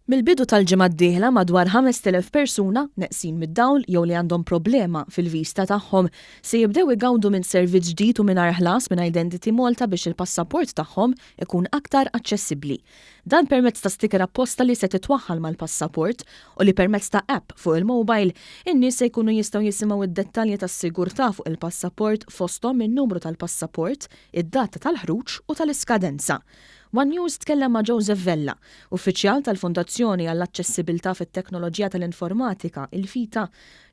Mill-bidu tal-ġimgħa d-dieħla madwar 5,000 persuna neqsin mid-dawl jew li għandhom problema fil-vista tagħhom se jibdew igawdu minn servizz ġdid u mingħajr ħlas minn Identity Malta biex il-passaport tagħhom ikun aktar aċċessibbli. Dan permezz ta' sticker apposta li se titwaħħal mal-passaport u li permezz ta' app fuq il-mobile in-nies se jkunu jistgħu jisimgħu id-dettalji tas-sigurtà fuq il-passaport fosthom in-numru tal-passaport, id-data tal-ħruġ u tal-iskadenza. One News tkellem ma' Joseph Vella, uffiċjal tal-Fondazzjoni għall-Aċċessibilità fit-Teknoloġija tal-Informatika, il-FITA,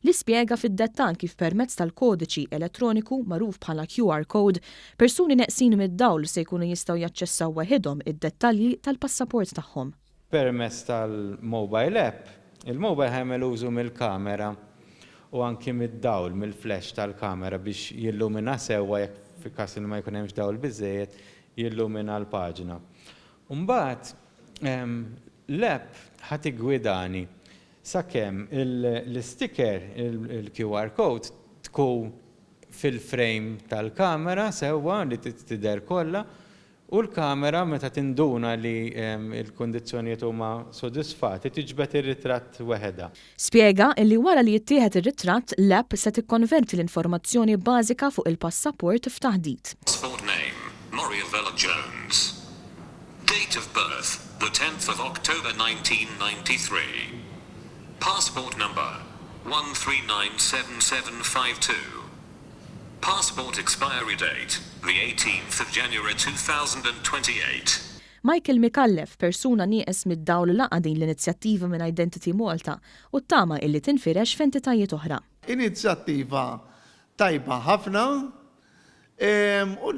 li spjega fid-dettall kif permezz tal-kodiċi elettroniku magħruf bħala QR code persuni neqsin mid-dawl se jkunu jistgħu jaċċessaw waħedhom id-dettalji tal-passaport tagħhom. Permezz tal-mobile app, il-mobile ħajmel użu mill-kamera u anki mid-dawl, mill-flash tal-kamera biex jillumina sewwa jekk fil-każ li ma jkun hemmx dawl biżżejjed jillumina l-paġna. Mbagħad l-app ħadd igwidani sakemm l-sticker, il-QR code tkun fil-frame tal-kamera sewwa li tidher kollha u l-kamera meta tinduna li l-kundizzjonijiet huma sodisfatti tiġbed ir-ritratt weħedha. Spjega li wara li jittieħed ir-ritratt l-app se tikkonverti l-informazzjoni bażika fuq il-passaport f'taħdid. Passport name, Muriel Vella Jones. Date of birth, the 10th of October 1993. Passport number, 1397752. Passport expiry date, the 18th of January 2028. Michael Mikallef, persuna nieqes mid-dawl laqa din l-inizjattiva minn Identity Malta u tama illi tinfirex f'entitajiet oħra. Inizjattiva tajba ħafna u